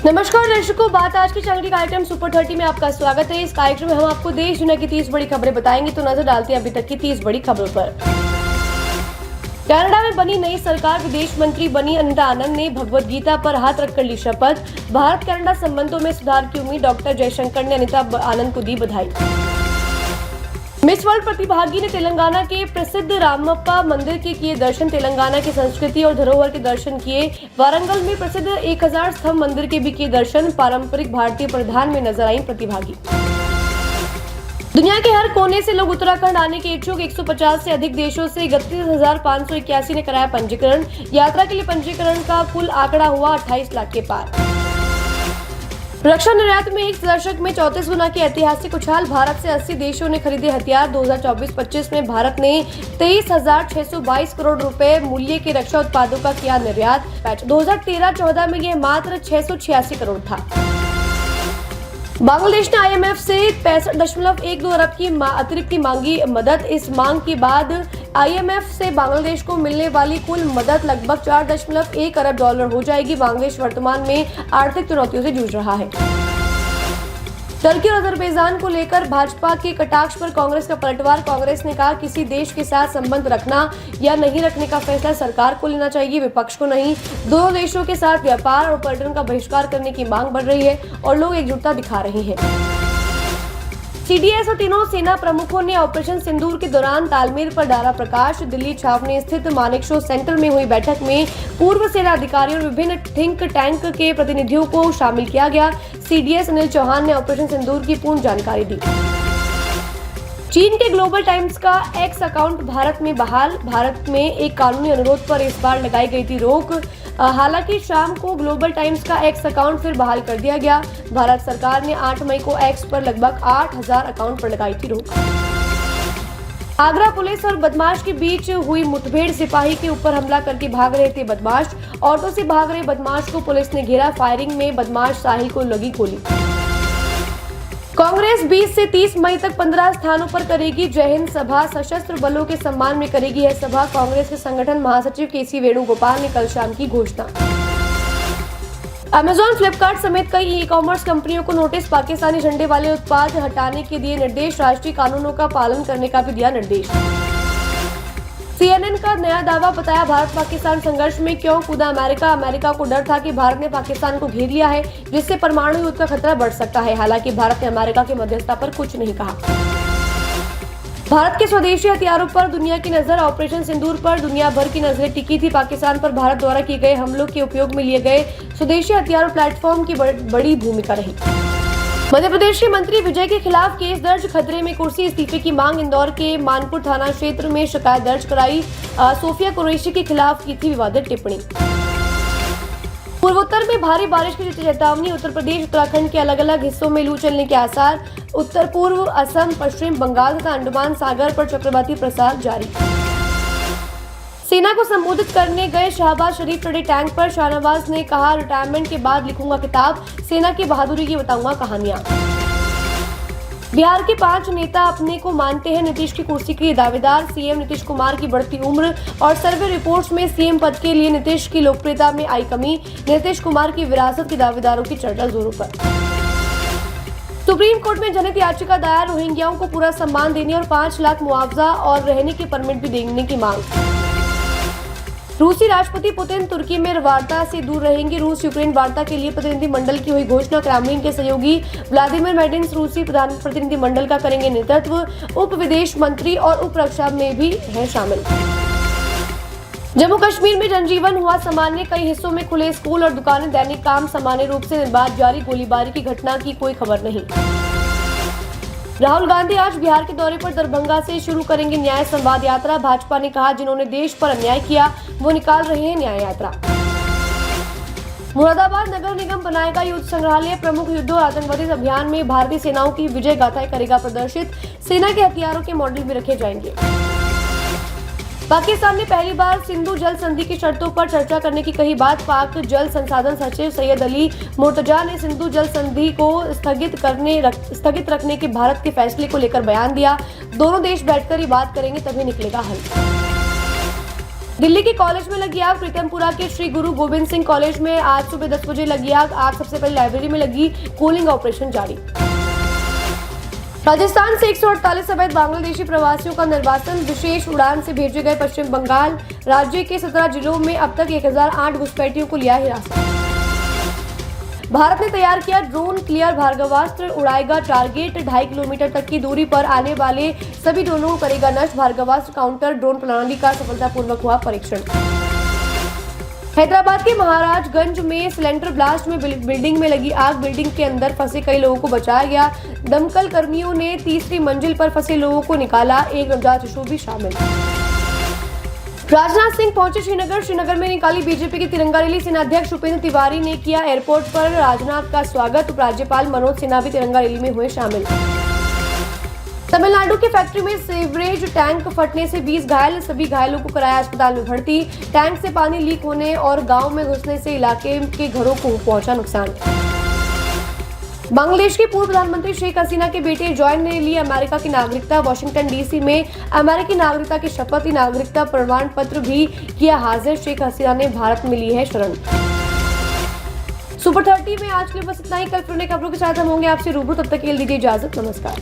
नमस्कार दर्शकों, बात आज के चैनल के कार्यक्रम सुपर 30 में आपका स्वागत है। इस कार्यक्रम में हम आपको देश दुनिया की 30 बड़ी खबरें बताएंगे। तो नजर डालते हैं अभी तक की 30 बड़ी खबरों पर। कनाडा में बनी नई सरकार, विदेश मंत्री बनी अनिता आनंद ने भगवद गीता पर हाथ रखकर ली शपथ। भारत कनाडा संबंधों में सुधार की उम्मीद, डॉक्टर जयशंकर ने अनिता आनंद को दी बधाई। मिस वर्ल्ड प्रतिभागी ने तेलंगाना के प्रसिद्ध रामप्पा मंदिर के किए दर्शन, तेलंगाना की संस्कृति और धरोहर के दर्शन किए। वारंगल में प्रसिद्ध 1000 स्तंभ मंदिर के भी किए दर्शन, पारंपरिक भारतीय परिधान में नजर आई प्रतिभागी। दुनिया के हर कोने से लोग उत्तराखंड आने के इच्छुक, 150 से अधिक देशों से 31,581 ने कराया पंजीकरण। यात्रा के लिए पंजीकरण का कुल आंकड़ा हुआ 28 लाख के पार। रक्षा निर्यात में एक दशक में 34 गुना की ऐतिहासिक उछाल, भारत से 80 देशों ने खरीदे हथियार। 2024-25 में भारत ने 23,622 करोड़ रुपए मूल्य के रक्षा उत्पादों का किया निर्यात। 2013-14 में यह मात्र 686 करोड़ था। बांग्लादेश ने IMF से 65.12 अरब की अतिरिक्त मांगी मदद। इस मांग के बाद IMF से बांग्लादेश को मिलने वाली कुल मदद लगभग 4.1 अरब डॉलर हो जाएगी। बांग्लादेश वर्तमान में आर्थिक चुनौतियों से जूझ रहा है। टर्की और अजरबैजान को लेकर भाजपा के कटाक्ष पर कांग्रेस का पलटवार। कांग्रेस ने कहा, किसी देश के साथ संबंध रखना या नहीं रखने का फैसला सरकार को लेना चाहिए, विपक्ष को नहीं। दोनों देशों के साथ व्यापार और पर्यटन का बहिष्कार करने की मांग बढ़ रही है और लोग एकजुटता दिखा रहे हैं। CDS और तीनों सेना प्रमुखों ने ऑपरेशन सिंदूर के दौरान तालमेल पर डाला प्रकाश। दिल्ली छावनी स्थित मानेकशॉ सेंटर में हुई बैठक में पूर्व सेना अधिकारियों और विभिन्न थिंक टैंक के प्रतिनिधियों को शामिल किया गया। CDS अनिल चौहान ने ऑपरेशन सिंदूर की पूर्ण जानकारी दी। चीन के ग्लोबल टाइम्स का X अकाउंट भारत में बहाल। भारत में एक कानूनी अनुरोध पर इस बार लगाई गई थी रोक। हालांकि शाम को ग्लोबल टाइम्स का X अकाउंट फिर बहाल कर दिया गया। भारत सरकार ने 8 मई को X पर लगभग 8,000 अकाउंट पर लगाई थी रोक। आगरा पुलिस और बदमाश के बीच हुई मुठभेड़, सिपाही के ऊपर हमला करके भाग रहे थे बदमाश। ऑटो से भाग रहे बदमाश को पुलिस ने घेरा, फायरिंग में बदमाश साहिल को लगी गोली। कांग्रेस 20 से 30 मई तक 15 स्थानों पर करेगी जय हिंद सभा, सशस्त्र बलों के सम्मान में करेगी यह सभा। कांग्रेस के संगठन महासचिव KC वेणुगोपाल ने कल शाम की घोषणा। अमेजॉन, फ्लिपकार्ट समेत कई ई-कॉमर्स कंपनियों को नोटिस, पाकिस्तानी झंडे वाले उत्पाद हटाने के दिए निर्देश, राष्ट्रीय कानूनों का पालन करने का भी दिया निर्देश। CNN का नया दावा बताया, भारत पाकिस्तान संघर्ष में क्यों कूदा अमेरिका। अमेरिका को डर था कि भारत ने पाकिस्तान को घेर लिया है, जिससे परमाणु युद्ध का खतरा बढ़ सकता है। हालांकि भारत ने अमेरिका की मध्यस्थता पर कुछ नहीं कहा। भारत के स्वदेशी हथियारों पर दुनिया की नजर, ऑपरेशन सिंदूर पर दुनिया भर की नजरें टिकी थी। पाकिस्तान पर भारत द्वारा किए गए हमलों के उपयोग में लिए गए स्वदेशी हथियारों प्लेटफॉर्म की बड़ी भूमिका रही। मध्य प्रदेश के मंत्री विजय के खिलाफ केस दर्ज, खतरे में कुर्सी, इस्तीफे की मांग। इंदौर के मानपुर थाना क्षेत्र में शिकायत दर्ज कराई। सोफिया कुरैशी के खिलाफ की थी विवादित टिप्पणी। पूर्वोत्तर में भारी बारिश की चेतावनी, उत्तर प्रदेश उत्तराखंड के अलग अलग हिस्सों में लू चलने के आसार। उत्तर पूर्व असम, पश्चिम बंगाल तथा अंडमान सागर पर चक्रवाती प्रसार जारी। सेना को संबोधित करने गए शहबाज शरीफ चढ़े टैंक पर, शाहनवाज ने कहा, रिटायरमेंट के बाद लिखूंगा किताब, सेना की बहादुरी की बताऊंगा कहानियां। बिहार के 5 नेता अपने को मानते हैं नीतीश की कुर्सी के दावेदार। CM नीतीश कुमार की बढ़ती उम्र और सर्वे रिपोर्ट्स में CM पद के लिए नीतीश की लोकप्रियता में आई कमी। नीतीश कुमार की विरासत के दावेदारों की चर्चा जोरों पर। सुप्रीम कोर्ट में जनहित याचिका दायर, रोहिंग्याओं को पूरा सम्मान देने और 5 लाख मुआवजा और रहने के परमिट भी देने की मांग। रूसी राष्ट्रपति पुतिन तुर्की में वार्ता से दूर रहेंगे। रूस यूक्रेन वार्ता के लिए प्रतिनिधि मंडल की हुई घोषणा। क्रेमलिन के सहयोगी व्लादिमीर मेडिन्स रूसी प्रधान प्रतिनिधि मंडल का करेंगे नेतृत्व। उप विदेश मंत्री और उप रक्षा में भी है शामिल। जम्मू कश्मीर में जनजीवन हुआ सामान्य, कई हिस्सों में खुले स्कूल और दुकानें, दैनिक काम सामान्य रूप से, निर्बाध जारी। गोलीबारी की घटना की कोई खबर नहीं। राहुल गांधी आज बिहार के दौरे पर दरभंगा से शुरू करेंगे न्याय संवाद यात्रा। भाजपा ने कहा, जिन्होंने देश पर अन्याय किया वो निकाल रहे हैं न्याय यात्रा। मुरादाबाद नगर निगम बनाएगा युद्ध संग्रहालय, प्रमुख युद्धों और आतंकवादी अभियान में भारतीय सेनाओं की विजय गाथाएं करेगा प्रदर्शित। सेना के हथियारों के मॉडल भी रखे जाएंगे। पाकिस्तान ने पहली बार सिंधु जल संधि की शर्तों पर चर्चा करने की कही बात। पाक जल संसाधन सचिव सैयद अली मुर्तजा ने सिंधु जल संधि को स्थगित रखने के भारत के फैसले को लेकर बयान दिया। दोनों देश बैठकर ही बात करेंगे तभी निकलेगा हल। दिल्ली के कॉलेज में लगी आग। प्रीतमपुरा के श्री गुरु गोविंद सिंह कॉलेज में आज सुबह 10 बजे लगी आग सबसे पहले लाइब्रेरी में लगी। कूलिंग ऑपरेशन जारी। राजस्थान से 148 अवैध बांग्लादेशी प्रवासियों का निर्वासन। विशेष उड़ान से भेजे गए पश्चिम बंगाल। राज्य के 17 जिलों में अब तक 1008 घुसपैठियों को लिया हिरासत। भारत ने तैयार किया ड्रोन क्लियर भार्गवास्त्र, उड़ाएगा टारगेट। 2.5 किलोमीटर तक की दूरी पर आने वाले सभी ड्रोनों को करेगा नष्ट। भार्गवास्त्र काउंटर ड्रोन प्रणाली का सफलतापूर्वक हुआ परीक्षण। हैदराबाद के महाराजगंज में सिलेंडर ब्लास्ट में बिल्डिंग में लगी आग। बिल्डिंग के अंदर फंसे कई लोगों को बचाया गया। दमकल कर्मियों ने तीसरी मंजिल पर फंसे लोगों को निकाला। एक नवजात शिशु भी शामिल। राजनाथ सिंह पहुंचे श्रीनगर। श्रीनगर में निकाली बीजेपी की तिरंगा रैली। सेनाध्यक्ष उपेंद्र तिवारी ने किया एयरपोर्ट पर राजनाथ का स्वागत। उपराज्यपाल मनोज सिन्हा भी तिरंगा रैली में हुए शामिल। तमिलनाडु की फैक्ट्री में सीवरेज टैंक फटने से 20 घायल। सभी घायलों को कराया अस्पताल में भर्ती। टैंक से पानी लीक होने और गांव में घुसने से इलाके के घरों को पहुंचा नुकसान। बांग्लादेश की पूर्व प्रधानमंत्री शेख हसीना के बेटे जॉन ने ली अमेरिका की नागरिकता। वॉशिंगटन डीसी में अमेरिकी नागरिकता की शपथ ली। नागरिकता प्रमाण पत्र भी किया हाजिर। शेख हसीना ने भारत में ली है शरण। सुपर 30 में आज के लिए बस इतना ही। कल फिर नई खबरों के साथ हम होंगे आपसे रूबरू। तब तक के लिए दीजिए इजाजत। नमस्कार।